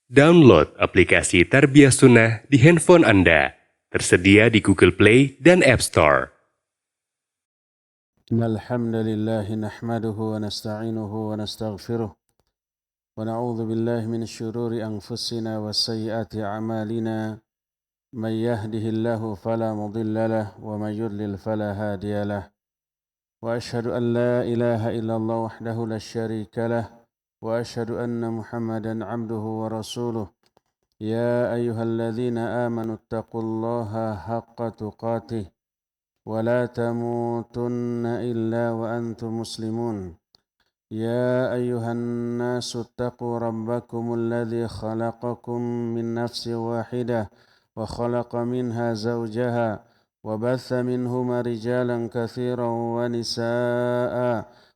Download aplikasi Tarbiyah Sunnah di handphone Anda. Tersedia di Google Play dan App Store. إن الحمد لله نحمده ونستعينه ونستغفره ونعوذ بالله من شرور أنفسنا وسيئات أعمالنا من يهده الله فلا مضل له ومن يضلل فلا هادي له وأشهد أن لا إله إلا الله وحده لا شريك له وأشهد أن محمدا عبده ورسوله يا أيها الذين آمنوا اتقوا الله حق تقاته ولا تموتن إلا وأنتم مسلمون يا أيها الناس اتقوا ربكم الذي خلقكم من نفس واحدة وخلق منها زوجها وبث منهما رجالا كثيرا ونساء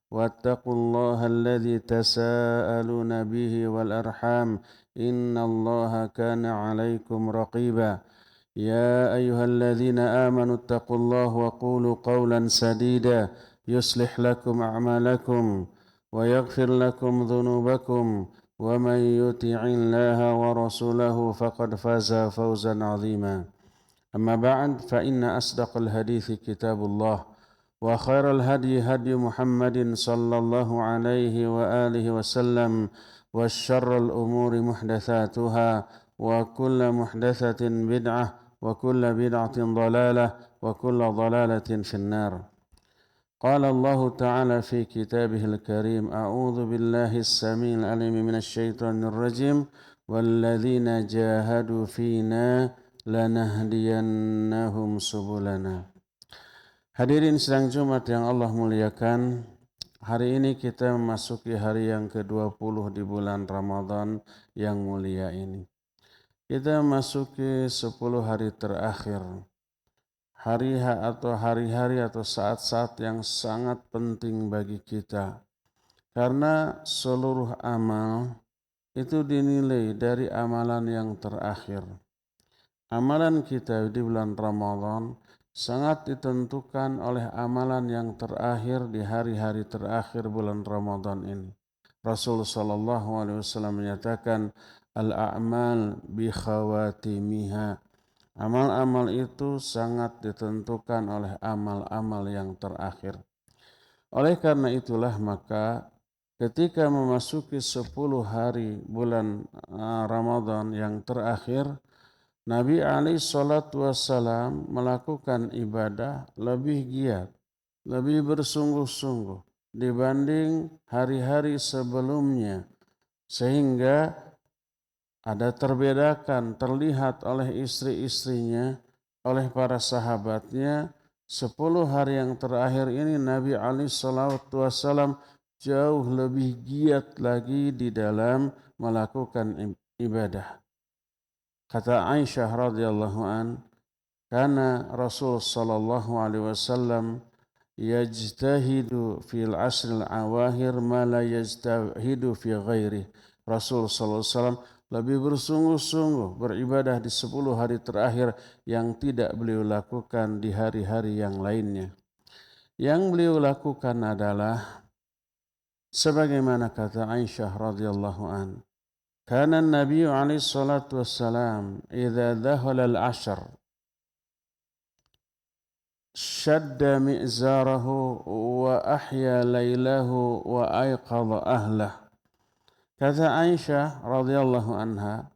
واتقوا الله الذي تساءلون به والأرحام إن الله كان عليكم رقيبا يا أيها الذين آمنوا اتقوا الله وقولوا قولا سديدا يصلح لكم أعمالكم ويغفر لكم ذنوبكم ومن يطع الله ورسوله فقد فاز فوزا عظيما أما بعد فإن أصدق الحديث كتاب الله وخير الهدي هدي محمد صلى الله عليه وآله وسلم والشر الأمور محدثاتها وكل محدثة بدعة وكل بدعة ضلالة وكل ضلالة في النار قال الله تعالى في كتابه الكريم أعوذ بالله السميع العليم من الشيطان الرجيم والذين جاهدوا فينا لنهدينهم سبلنا. Hadirin sidang Jumat yang Allah muliakan, hari ini kita memasuki hari yang ke-20 di bulan Ramadan yang mulia ini. Kita memasuki 10 hari terakhir. Hari-hari atau saat-saat yang sangat penting bagi kita. Karena seluruh amal itu dinilai dari amalan yang terakhir. Amalan kita di bulan Ramadan sangat ditentukan oleh amalan yang terakhir di hari-hari terakhir bulan Ramadan ini. Rasul sallallahu alaihi wasallam menyatakan al-a'mal bi khawatimiha. Amal-amal itu sangat ditentukan oleh amal-amal yang terakhir. Oleh karena itulah maka ketika memasuki 10 hari bulan Ramadan yang terakhir, Nabi alaihi salatu wassalam melakukan ibadah lebih giat, lebih bersungguh-sungguh dibanding hari-hari sebelumnya, sehingga ada terlihat oleh istri-istrinya, oleh para sahabatnya. 10 hari yang terakhir ini Nabi alaihi salatu wassalam jauh lebih giat lagi di dalam melakukan ibadah. Kata Aisyah radhiyallahu an, karena Rasul sallallahu alaihi wasallam yajtahidu fil asril awahir ma la yajtahidu fi ghairi. Rasul sallallahu alaihi wasallam lebih bersungguh-sungguh beribadah di 10 hari terakhir yang tidak beliau lakukan di hari-hari yang lainnya. Yang beliau lakukan adalah sebagaimana kata Aisyah radhiyallahu an, kana an-nabiy alaihi salatu wassalam idza dakhala al-ashr shadda mi'zarahu wa ahya laylahu wa ayqadha ahlah. Kata Aisyah radhiyallahu anha,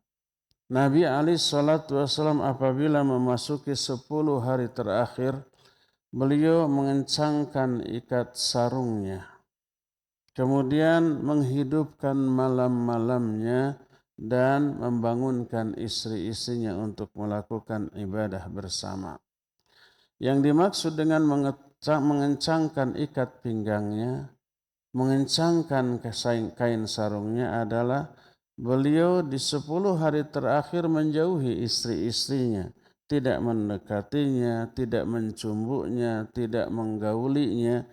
Nabi alaihi salatu wasallam apabila memasuki 10 hari terakhir, beliau mengencangkan ikat sarungnya. Kemudian menghidupkan malam-malamnya dan membangunkan istri-istrinya untuk melakukan ibadah bersama. Yang dimaksud dengan mengencangkan ikat pinggangnya, mengencangkan kain sarungnya adalah beliau di 10 hari terakhir menjauhi istri-istrinya, tidak mendekatinya, tidak mencumbuknya, tidak menggaulinya.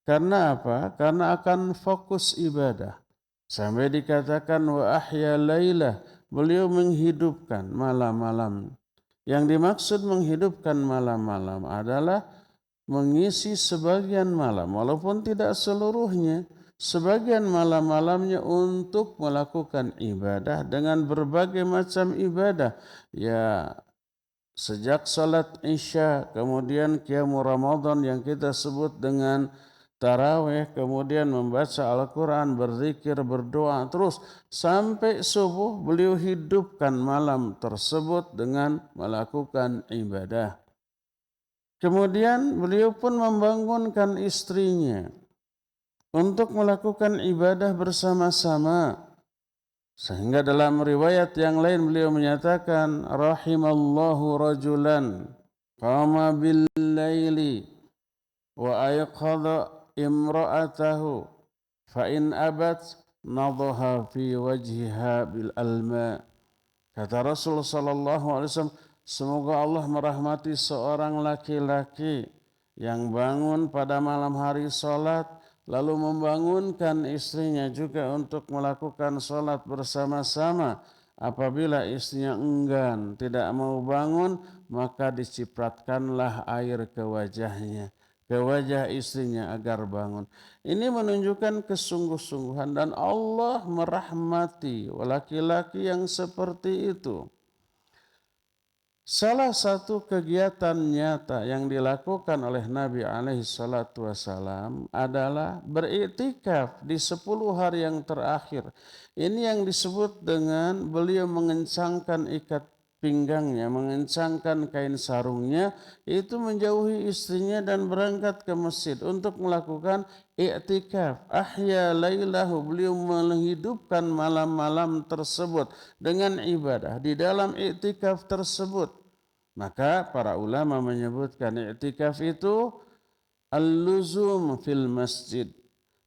Karena apa? Karena akan fokus ibadah. Sampai dikatakan wa ahya lailah, beliau menghidupkan malam-malam. Yang dimaksud menghidupkan malam-malam adalah mengisi sebagian malam, walaupun tidak seluruhnya, sebagian malam-malamnya untuk melakukan ibadah dengan berbagai macam ibadah. Ya, sejak salat Isya, kemudian qiyamul Ramadan yang kita sebut dengan tarawih, kemudian membaca Al-Quran, berzikir, berdoa, terus sampai subuh beliau hidupkan malam tersebut dengan melakukan ibadah. Kemudian beliau pun membangunkan istrinya untuk melakukan ibadah bersama-sama. Sehingga dalam riwayat yang lain beliau menyatakan, rahimallahu rajulan qama bil laili wa ayqadha imra'atahu fa in abat nadhaha fi wajhiha bil alma. Kata Rasul sallallahu alaihi wasallam, semoga Allah merahmati seorang laki-laki yang bangun pada malam hari salat, lalu membangunkan istrinya juga untuk melakukan salat bersama-sama. Apabila istrinya enggan, tidak mau bangun, maka dicipratkanlah air ke wajahnya, ke wajah istrinya agar bangun. Ini menunjukkan kesungguh-sungguhan dan Allah merahmati laki-laki yang seperti itu. Salah satu kegiatan nyata yang dilakukan oleh Nabi SAW adalah beriktikaf di 10 hari yang terakhir. Ini yang disebut dengan beliau mengencangkan ikat pinggangnya, mengencangkan kain sarungnya, itu menjauhi istrinya dan berangkat ke masjid untuk melakukan i'tikaf. Ahya lailahu, beliau menghidupkan malam-malam tersebut dengan ibadah di dalam i'tikaf tersebut. Maka para ulama menyebutkan i'tikaf itu al-luzum fil masjid,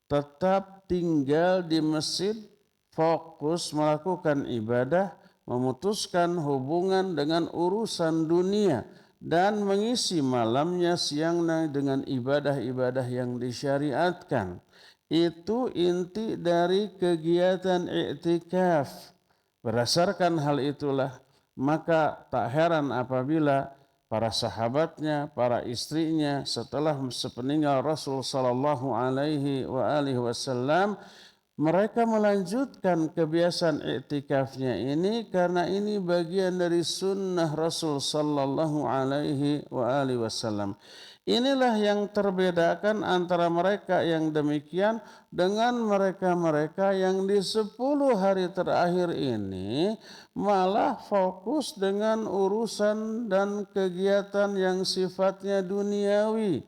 tetap tinggal di masjid, fokus melakukan ibadah, memutuskan hubungan dengan urusan dunia, dan mengisi malamnya siangnya dengan ibadah-ibadah yang disyariatkan. Itu inti dari kegiatan i'tikaf. Berdasarkan hal itulah, maka tak heran apabila para sahabatnya, para istrinya setelah sepeninggal Rasul sallallahu alaihi wasallam, mereka melanjutkan kebiasaan iktikafnya ini karena ini bagian dari sunnah Rasul sallallahu alaihi wasallam. Inilah yang terbedakan antara mereka yang demikian dengan mereka-mereka yang di 10 hari terakhir ini malah fokus dengan urusan dan kegiatan yang sifatnya duniawi.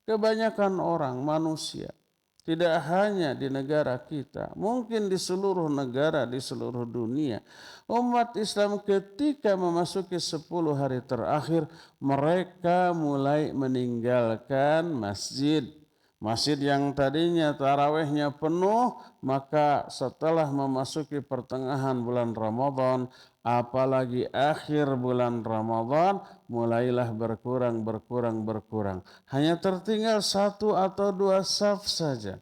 Kebanyakan orang manusia, tidak hanya di negara kita, mungkin di seluruh negara, di seluruh dunia. Umat Islam ketika memasuki 10 hari terakhir, mereka mulai meninggalkan masjid. Masjid yang tadinya tarawihnya penuh, maka setelah memasuki pertengahan bulan Ramadan, apalagi akhir bulan Ramadan, mulailah berkurang. Hanya tertinggal 1 atau 2 saf saja.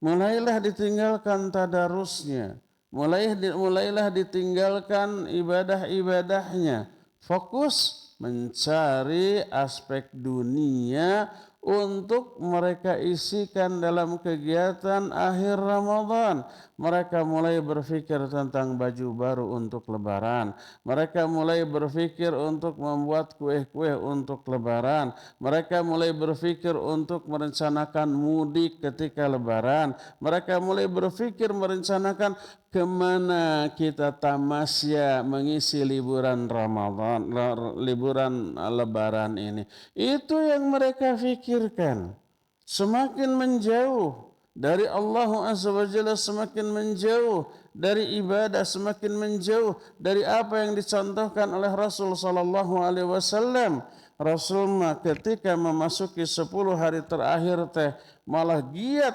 Mulailah ditinggalkan tadarusnya. Mulailah ditinggalkan ibadah-ibadahnya. Fokus mencari aspek dunia untuk mereka isikan dalam kegiatan akhir Ramadan. Mereka mulai berpikir tentang baju baru untuk lebaran. Mereka mulai berpikir untuk membuat kue-kue untuk lebaran. Mereka mulai berpikir untuk merencanakan mudik ketika lebaran. Mereka mulai berpikir merencanakan kemana kita tamasya mengisi liburan Ramadan, liburan lebaran ini. Itu yang mereka pikirkan. Semakin menjauh dari Allah Azza wa Jalla, semakin menjauh dari ibadah, semakin menjauh dari apa yang dicontohkan oleh Rasul sallallahu alaihi wasallam. Rasul ketika memasuki 10 hari terakhir malah giat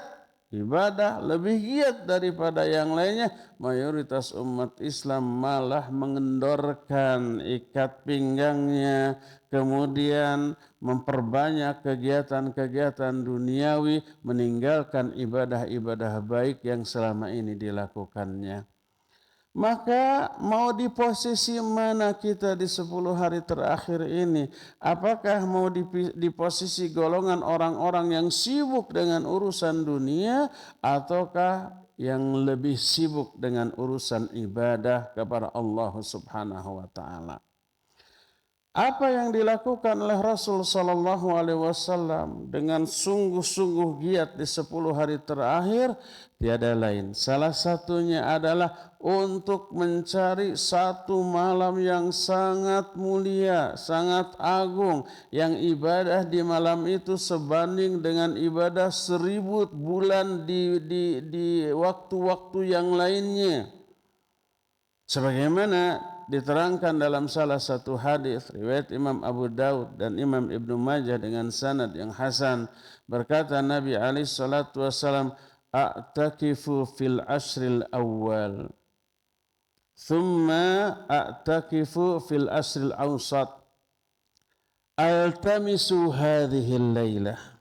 ibadah, lebih giat daripada yang lainnya. Mayoritas umat Islam malah mengendorkan ikat pinggangnya, kemudian memperbanyak kegiatan-kegiatan duniawi, meninggalkan ibadah-ibadah baik yang selama ini dilakukannya. Maka mau di posisi mana kita di 10 hari terakhir ini? Apakah mau di posisi golongan orang-orang yang sibuk dengan urusan dunia, ataukah yang lebih sibuk dengan urusan ibadah kepada Allah Subhanahu wa taala? Apa yang dilakukan oleh Rasul Sallallahu Alaihi Wasallam dengan sungguh-sungguh giat di 10 hari terakhir tiada lain. Salah satunya adalah untuk mencari satu malam yang sangat mulia, sangat agung, yang ibadah di malam itu sebanding dengan ibadah 1000 bulan di waktu-waktu yang lainnya. Sebagaimana diterangkan dalam salah satu hadis riwayat Imam Abu Daud dan Imam Ibnu Majah dengan sanad yang hasan, berkata Nabi alaihi salatu wasallam, "A'takifu fil ashril awal, thumma a'takifu fil ashril awsat, altamisu hadhihi al-lailah."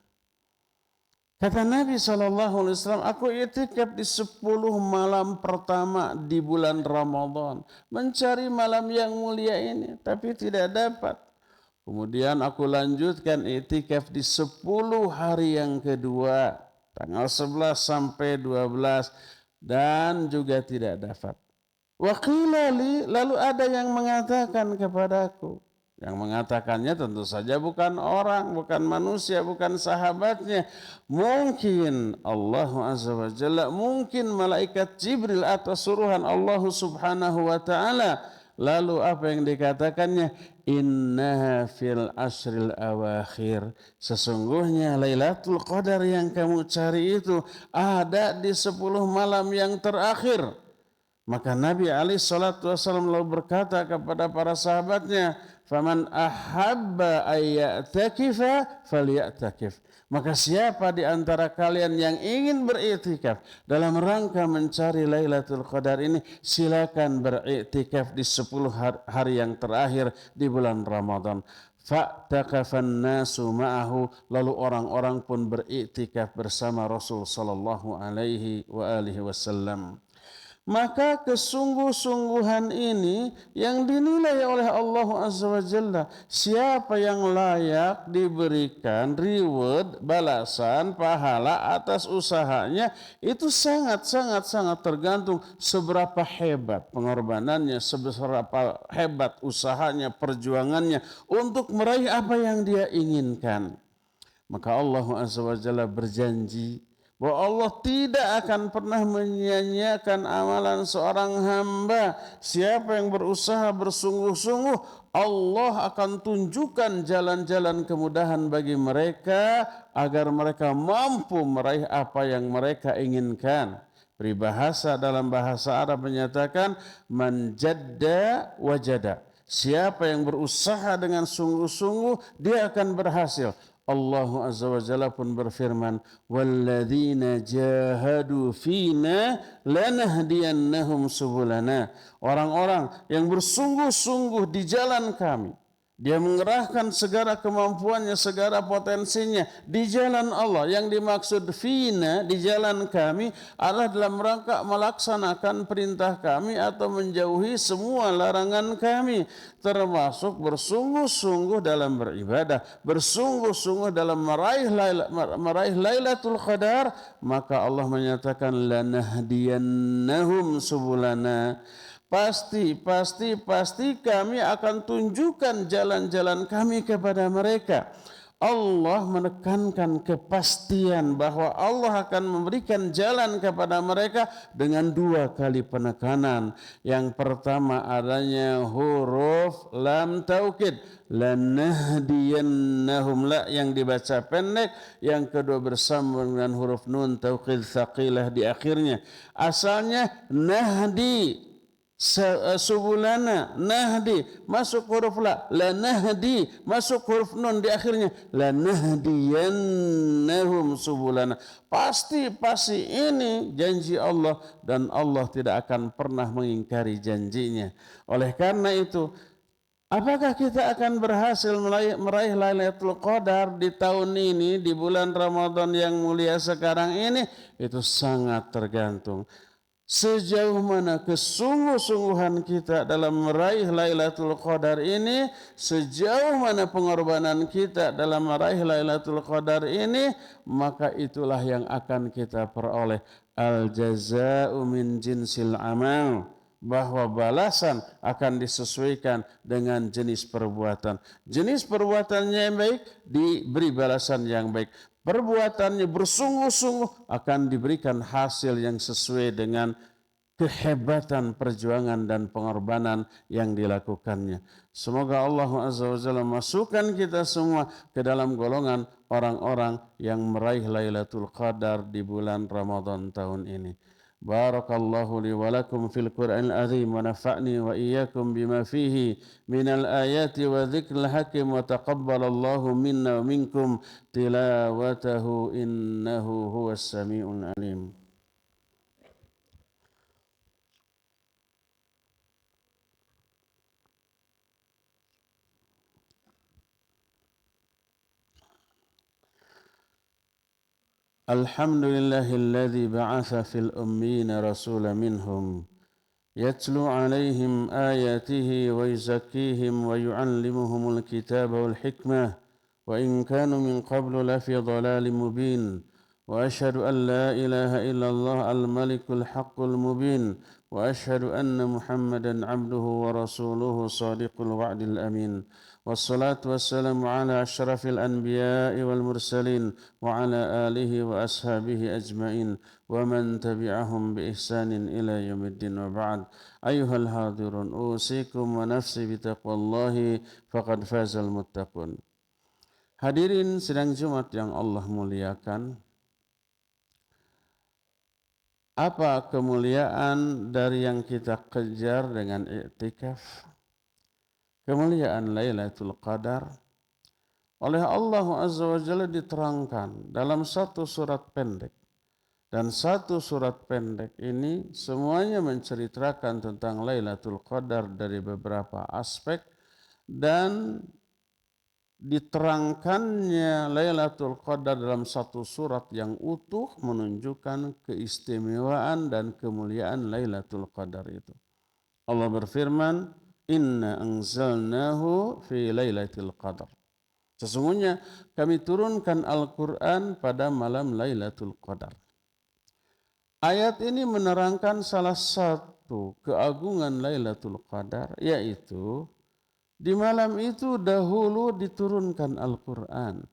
Kata Nabi SAW, aku i'tikaf di 10 malam pertama di bulan Ramadan. Mencari malam yang mulia ini, tapi tidak dapat. Kemudian aku lanjutkan i'tikaf di 10 hari yang kedua, tanggal 11 sampai 12, dan juga tidak dapat. Wa qila li, lalu ada yang mengatakan kepadaku. Yang mengatakannya tentu saja bukan orang, bukan manusia, bukan sahabatnya. Mungkin Allah Azza wa Jalla, mungkin malaikat Jibril atau suruhan Allah Subhanahu wa taala. Lalu apa yang dikatakannya? Innaha fil asril awakhir. Sesungguhnya Lailatul Qadar yang kamu cari itu ada di 10 malam yang terakhir. Maka Nabi alaihi salatu wasallam lalu berkata kepada para sahabatnya, "Faman ahabba ayyatakifa falya'takif." Maka siapa di antara kalian yang ingin beriktikaf dalam rangka mencari Lailatul Qadar ini, silakan beriktikaf di 10 hari yang terakhir di bulan Ramadan. Fa'takafan nasu ma'ahu, lalu orang-orang pun beriktikaf bersama Rasul sallallahu alaihi wa alihi wasallam. Maka kesungguh-sungguhan ini yang dinilai oleh Allah Azza wa Jalla. Siapa yang layak diberikan reward, balasan, pahala atas usahanya, itu sangat tergantung seberapa hebat pengorbanannya, seberapa hebat usahanya, perjuangannya untuk meraih apa yang dia inginkan. Maka Allah Azza wa Jalla berjanji bahwa Allah tidak akan pernah menyia-nyiakan amalan seorang hamba. Siapa yang berusaha bersungguh-sungguh, Allah akan tunjukkan jalan-jalan kemudahan bagi mereka agar mereka mampu meraih apa yang mereka inginkan. Peribahasa dalam bahasa Arab menyatakan, man jadda wajada. Siapa yang berusaha dengan sungguh-sungguh, dia akan berhasil. Allah Azza wa Jalla pun berfirman, walladzina jahadu fina lanahdiyannahum subulana. Orang-orang yang bersungguh-sungguh di jalan kami, dia mengerahkan segala kemampuannya, segala potensinya di jalan Allah. Yang dimaksud fina, di jalan kami, adalah dalam rangka melaksanakan perintah kami atau menjauhi semua larangan kami, termasuk bersungguh-sungguh dalam beribadah, bersungguh-sungguh dalam meraih Lailatul Qadar. Maka Allah menyatakan lanahdiyannahum subulana. Pasti kami akan tunjukkan jalan-jalan kami kepada mereka. Allah menekankan kepastian bahwa Allah akan memberikan jalan kepada mereka dengan 2 kali penekanan. Yang pertama adanya huruf lam taukid, lanahdiyannahum, la yang dibaca pendek. Yang kedua bersambung dengan huruf nun taukid tsaqilah di akhirnya. Asalnya nahdi, subulana, nahdi masuk huruf la nahdi masuk huruf nun di akhirnya, lanahdiyannahum subulana. Pasti ini janji Allah, dan Allah tidak akan pernah mengingkari janjinya. Oleh karena itu, apakah kita akan berhasil meraih Lailatul Qadar di tahun ini, di bulan Ramadan yang mulia sekarang ini? Itu sangat tergantung. Sejauh mana kesungguh-sungguhan kita dalam meraih Lailatul Qadar ini, sejauh mana pengorbanan kita dalam meraih Lailatul Qadar ini, maka itulah yang akan kita peroleh. Al jazaa'u min jinsil amal, bahwa balasan akan disesuaikan dengan jenis perbuatan. Jenis perbuatannya yang baik diberi balasan yang baik. Perbuatannya bersungguh-sungguh akan diberikan hasil yang sesuai dengan kehebatan perjuangan dan pengorbanan yang dilakukannya. Semoga Allah Azza wa Jalla masukkan kita semua ke dalam golongan orang-orang yang meraih Lailatul Qadar di bulan Ramadan tahun ini. Barakallahu li wa lakum fil Qur'anil azim wa nafa'ni wa iyyakum bima fihi minal ayati wa dzikril hakim wa taqabbalallahu minna wa minkum tilawatahu innahu huwas samiul alim. الحمد لله الذي بعث في الأمين رسولا منهم يتلو عليهم آياته ويزكيهم ويعلمهم الكتاب والحكمة وإن كانوا من قبل لفي ضلال مبين وأشهد أن لا إله إلا الله الملك الحق المبين وأشهد أن محمدا عبده ورسوله صادق الوعد الأمين والصلاة والسلام على أشرف الأنبياء والمرسلين وعلى آله وأصحابه أجمعين ومن تبعهم بإحسان إلى يوم الدين وبعد أيها الحاضرون أوصيكم ونفسي بتقوى الله فقد فاز المتقون. Hadirin sidang Jumat yang Allah muliakan, apa kemuliaan dari yang kita kejar dengan i'tikaf? Kemuliaan Lailatul Qadar oleh Allah Azza wa Jalla diterangkan dalam satu surat pendek. Dan satu surat pendek ini semuanya menceritakan tentang Lailatul Qadar dari beberapa aspek, dan diterangkannya Lailatul Qadar dalam satu surat yang utuh menunjukkan keistimewaan dan kemuliaan Lailatul Qadar itu. Allah berfirman, "Inna anzalnahu fi Lailatul Qadar." Sesungguhnya kami turunkan Al-Quran pada malam Lailatul Qadar. Ayat ini menerangkan salah satu keagungan Lailatul Qadar, yaitu di malam itu dahulu diturunkan Al-Quran.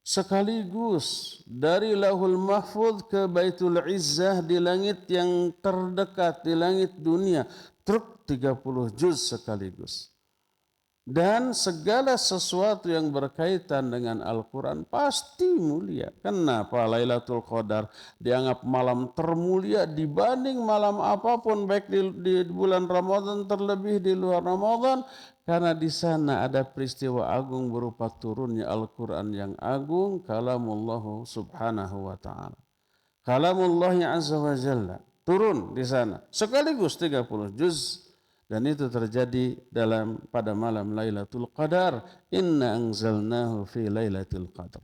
Sekaligus dari Lauhul Mahfuz ke Baitul Izzah di langit yang terdekat, di langit dunia. 30 juz sekaligus. Dan segala sesuatu yang berkaitan dengan Al-Quran pasti mulia. Kenapa Lailatul Qadar dianggap malam termulia dibanding malam apapun, baik di bulan Ramadan terlebih di luar Ramadan? Karena di sana ada peristiwa agung berupa turunnya Al-Quran yang agung, kalamullah subhanahu wa ta'ala. Kalamullah azza wa jalla turun di sana sekaligus 30 juz. Dan itu terjadi pada malam Lailatul Qadar. Inna anzalnahu fi Lailatul Qadar.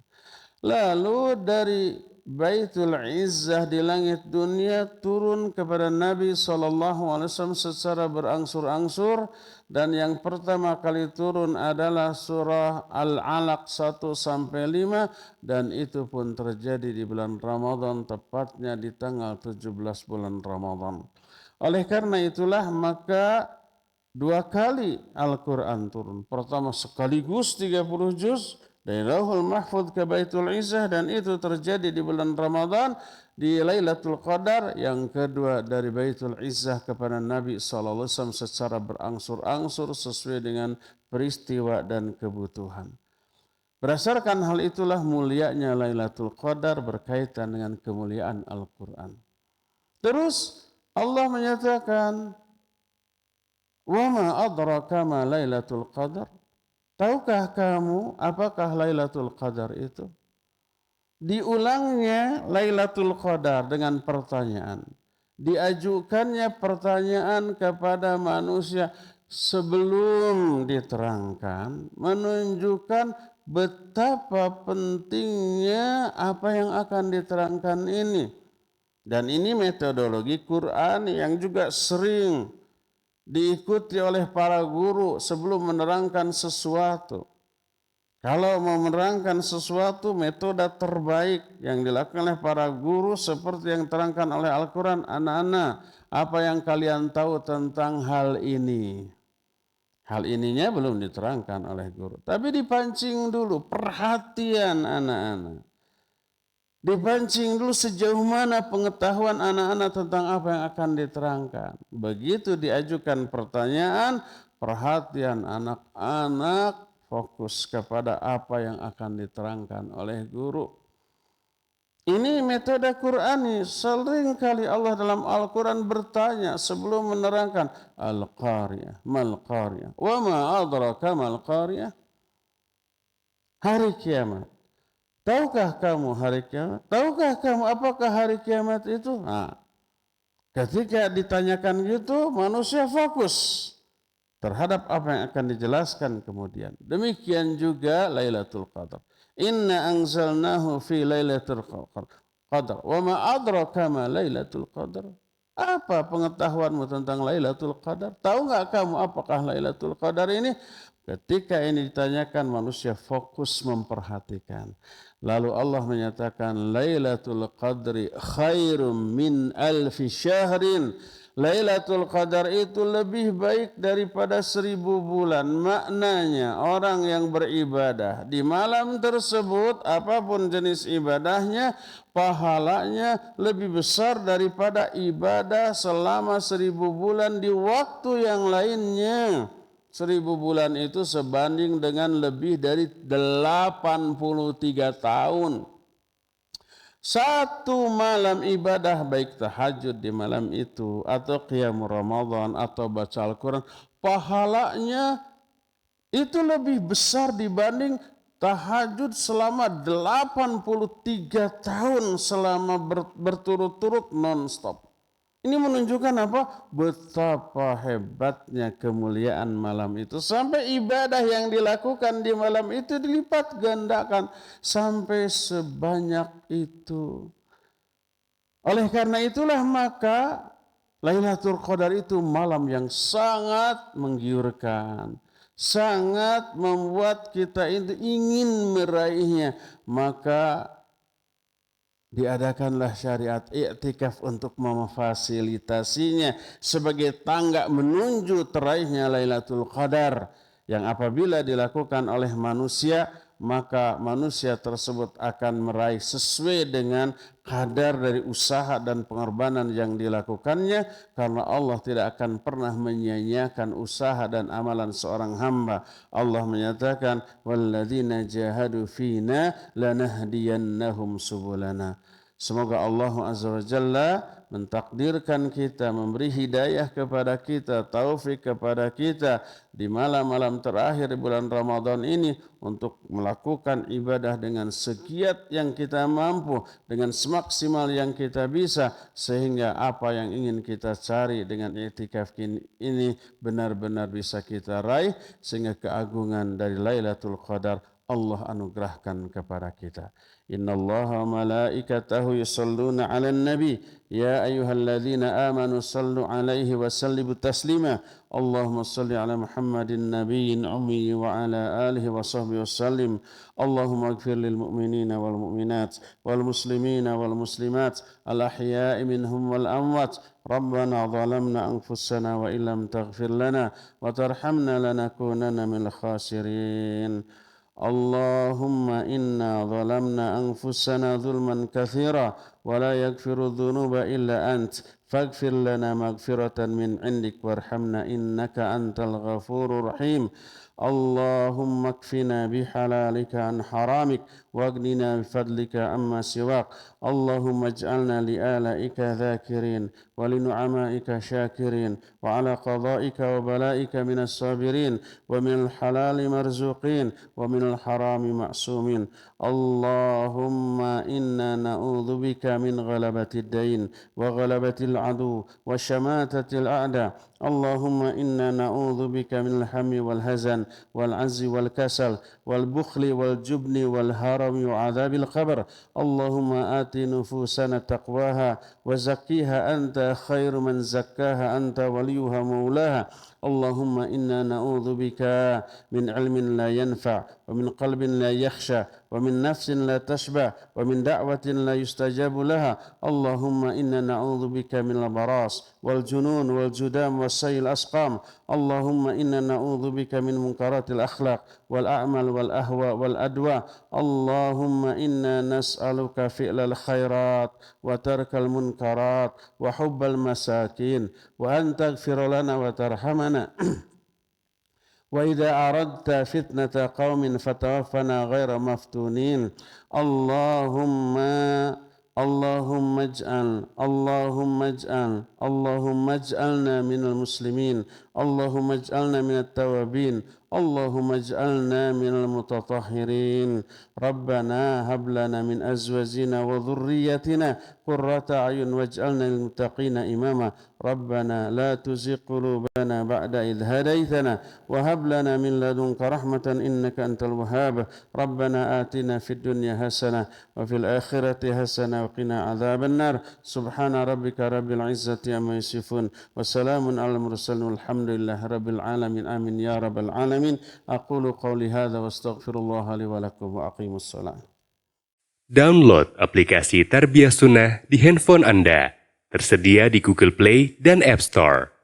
Lalu dari Baitul Izzah di langit dunia turun kepada Nabi SAW secara berangsur-angsur, dan yang pertama kali turun adalah surah Al-Alaq 1-5, dan itu pun terjadi di bulan Ramadan, tepatnya di tanggal 17 bulan Ramadan. Oleh karena itulah maka 2 kali Al-Quran turun. Pertama sekaligus 30 juz dari Lauhul Mahfuz ke Baitul Izzah, dan itu terjadi di bulan Ramadan di Lailatul Qadar. Yang kedua dari Baitul Izzah kepada Nabi SAW secara berangsur-angsur sesuai dengan peristiwa dan kebutuhan. Berdasarkan hal itulah mulianya Lailatul Qadar berkaitan dengan kemuliaan Al-Quran. Terus Allah menyatakan, "Wa ma adraka ma Lailatul Qadar?" Tahukah kamu apakah Lailatul Qadar itu? Diulangnya Lailatul Qadar dengan pertanyaan. Diajukannya pertanyaan kepada manusia sebelum diterangkan, menunjukkan betapa pentingnya apa yang akan diterangkan ini. Dan ini metodologi Qur'ani yang juga sering diikuti oleh para guru sebelum menerangkan sesuatu. Kalau mau menerangkan sesuatu, metode terbaik yang dilakukan oleh para guru seperti yang diterangkan oleh Al-Quran. Anak-anak, apa yang kalian tahu tentang hal ini? Hal ininya belum diterangkan oleh guru. Tapi dipancing dulu perhatian anak-anak. Dipancing dulu sejauh mana pengetahuan anak-anak tentang apa yang akan diterangkan. Begitu diajukan pertanyaan, perhatian anak-anak fokus kepada apa yang akan diterangkan oleh guru. Ini metode Qur'ani. Sering kali Allah dalam Al-Quran bertanya sebelum menerangkan Al-Qariyah, Mal-Qariyah, wa ma adraka Mal-Qariyah. Hari kiamat. Tahukah kamu hari kiamat? Tahukah kamu apakah hari kiamat itu? Nah, ketika ditanyakan gitu, manusia fokus terhadap apa yang akan dijelaskan kemudian. Demikian juga Lailatul Qadar. Inna anzalnahu fi Lailatul Qadar. Wa ma adraka ma Lailatul Qadar? Apa pengetahuanmu tentang Lailatul Qadar? Tahu nggak kamu apakah Lailatul Qadar ini? Ketika ini ditanyakan, manusia fokus memperhatikan. Lalu Allah menyatakan Lailatul Qadri khairum min alfi syahrin. Lailatul Qadar itu lebih baik daripada 1000 bulan. Maknanya orang yang beribadah di malam tersebut, apapun jenis ibadahnya, pahalanya lebih besar daripada ibadah selama 1000 bulan di waktu yang lainnya. 1000 bulan itu sebanding dengan lebih dari 83 tahun. Satu malam ibadah baik tahajud di malam itu atau qiyam Ramadan atau baca Al-Quran, pahalanya itu lebih besar dibanding tahajud selama 83 tahun selama berturut-turut non-stop. Ini menunjukkan apa? Betapa hebatnya kemuliaan malam itu. Sampai ibadah yang dilakukan di malam itu dilipat gandakan sampai sebanyak itu. Oleh karena itulah maka Lailatul Qadar itu malam yang sangat menggiurkan. Sangat membuat kita itu ingin meraihnya. Maka diadakanlah syariat i'tikaf untuk memfasilitasinya sebagai tangga menuju teraihnya Lailatul Qadar yang apabila dilakukan oleh manusia maka manusia tersebut akan meraih sesuai dengan kadar dari usaha dan pengorbanan yang dilakukannya karena Allah tidak akan pernah menyia-nyiakan usaha dan amalan seorang hamba. Allah menyatakan walladzina jahadu fina lanahdiyannahum subulana. Semoga Allah Azza wa Jalla mentakdirkan kita, memberi hidayah kepada kita, taufik kepada kita di malam-malam terakhir bulan Ramadan ini untuk melakukan ibadah dengan segiat yang kita mampu, dengan semaksimal yang kita bisa, sehingga apa yang ingin kita cari dengan i'tikaf ini benar-benar bisa kita raih, sehingga keagungan dari Lailatul Qadar Allah anugerahkan kepada kita. Innallaha wa malaikatahu yusalluna 'alan nabi ya ayyuhalladzina amanu sallu 'alaihi wa sallimu taslima. Allahumma salli 'ala Muhammadin nabiyyin ummi wa 'ala alihi wa sahbihi wasallim. Allahumma ighfir lil mu'minina wal mu'minat wal muslimina wal muslimat al ahya'i minhum wal amwat. ربنا ظلمنا أنفسنا وإن لم تغفر لنا وترحمنا لنكونن من الخاسرين. اللهم إنا ظلمنا أنفسنا ظلما كثيرا ولا يغفر الذنوب إلا أنت فاغفر لنا مغفرة من عندك وارحمنا إنك أنت الغفور الرحيم. اللهم اكفنا بحلالك عن حرامك واغننا بفضلك عما سواك. اللهم اجعلنا لآلائك ذاكرين ولنعمائك شاكرين وعلى قضائك وبلائك من الصابرين ومن الحلال مرزوقين ومن الحرام معصومين. اللهم إنا نعوذ بك من غلبة الدين وغلبة العدو وشماتة الأعداء. اللهم إنا نعوذ بك من الهم والهزن والعجز والكسل والبخل والجبن والهرم القوم وعذاب القبر. اللهم آت نفوسنا تقواها وزكيها أنت خير من زكاها أنت وليها مولاها. اللهم إنا نعوذ بك من علم لا ينفع ومن قلب لا يخشى ومن نفس لا تشبع ومن دعوة لا يستجاب لها. اللهم إنا نعوذ بك من البراس والجنون والجذام والسيء الأسقام. اللهم إنا نعوذ بك من منكرات الأخلاق والأعمال والأهواء والأدواء. اللهم إنا نسألك فعل الخيرات وترك المنكرات وحب المساكين وأن تغفر لنا وترحمنا. وإذا أردت فتنة قوم فتوفنا غير مفتونين. اللهم اجعلنا من المسلمين. اللهم اجعلنا من التوابين. اللهم اجعلنا من المتطهرين. ربنا هب لنا من أزواجنا وذريتنا قرة أعين واجعلنا للمتقين إماما. ربنا لا تزغ قلوبنا بعد إذ هديتنا وهب لنا من لدنك رحمة إنك أنت الوهاب. ربنا آتنا في الدنيا حسنة وفي الآخرة حسنة وقنا عذاب النار. سبحان ربك رب العزة عما يصفون وسلام على المرسلين والحمد لله رب العالمين. آمين يا رب العالمين. أقول قولي هذا واستغفر الله لي ولكم وأقيموا الصلاة. Download aplikasi Tarbiyah Sunnah di handphone Anda. Tersedia di Google Play dan App Store.